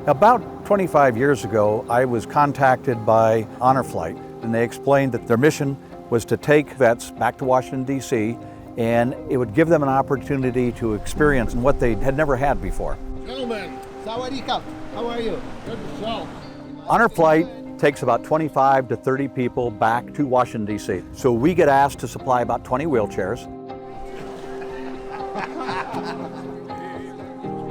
About 25 years ago, I was contacted by Honor Flight, and they explained that their mission was to take vets back to Washington, D.C., and it would give them an opportunity to experience what they had never had before. Gentlemen, Sawadee Cup, how are you? Good yourself. Honor Flight takes about 25 to 30 people back to Washington, D.C. So we get asked to supply about 20 wheelchairs.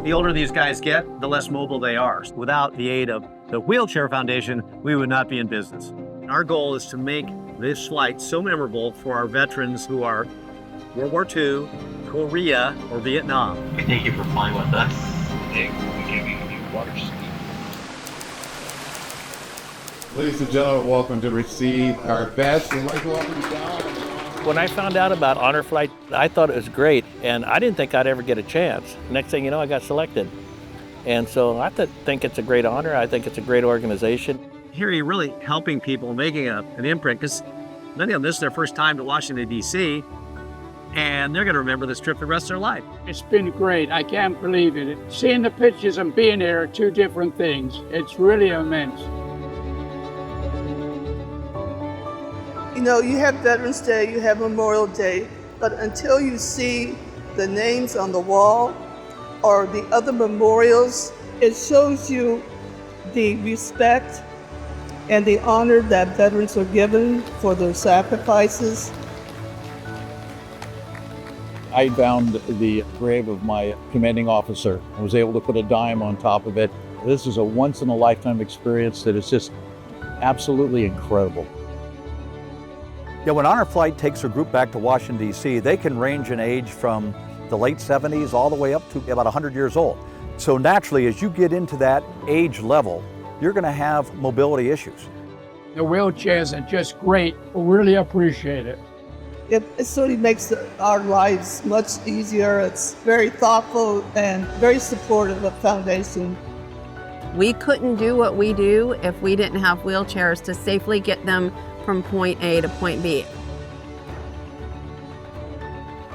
The older these guys get, the less mobile they are. Without the aid of the Wheelchair Foundation, we would not be in business. Our goal is to make this flight so memorable for our veterans who are World War II, Korea, or Vietnam. We thank you for flying with us. We give you water ski. Ladies and gentlemen, welcome to receive our vets. We'd like to welcome Don. When I found out about Honor Flight, I thought it was great, and I didn't think I'd ever get a chance. Next thing you know, I got selected. And so I think it's a great honor. I think it's a great organization. Here you're really helping people, making an imprint, because many of them, this is their first time to Washington, D.C., and they're going to remember this trip the rest of their life. It's been great. I can't believe it. Seeing the pictures and being there are two different things. It's really immense. You know, you have Veterans Day, you have Memorial Day, but until you see the names on the wall or the other memorials, it shows you the respect and the honor that veterans are given for their sacrifices. I found the grave of my commanding officer. I was able to put a dime on top of it. This is a once-in-a-lifetime experience that is just absolutely incredible. Yeah, when Honor Flight takes a group back to Washington, D.C., they can range in age from the late 70s all the way up to about 100 years old. So naturally, as you get into that age level, you're going to have mobility issues. The wheelchairs are just great. We really appreciate it. It certainly makes our lives much easier. It's very thoughtful and very supportive of Foundation. We couldn't do what we do if we didn't have wheelchairs to safely get them from point A to point B.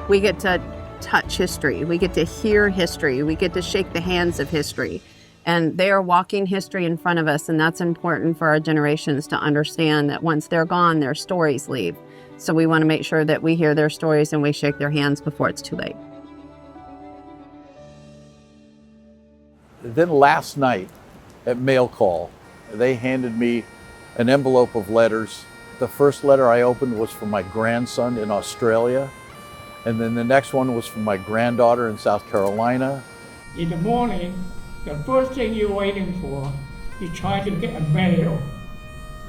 We get to touch history, we get to hear history, we get to shake the hands of history. And they are walking history in front of us, and that's important for our generations to understand that once they're gone, their stories leave. So we want to make sure that we hear their stories and we shake their hands before it's too late. Then last night at mail call, they handed me an envelope of letters. The first letter I opened was from my grandson in Australia, and then the next one was from my granddaughter in South Carolina. In the morning, the first thing you're waiting for, you try to get a mail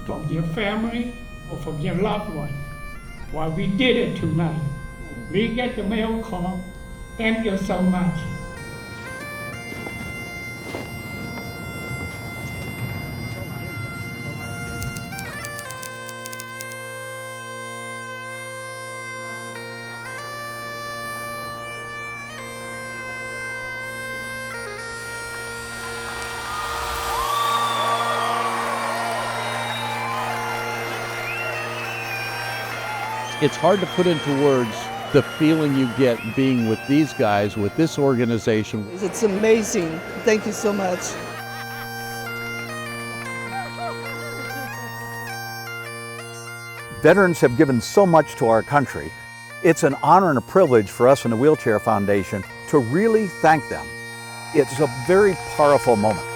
from your family or from your loved one. Well, we did it tonight. We get the mail call. Thank you so much. It's hard to put into words the feeling you get being with these guys, with this organization. It's amazing. Thank you so much. Veterans have given so much to our country. It's an honor and a privilege for us in the Wheelchair Foundation to really thank them. It's a very powerful moment.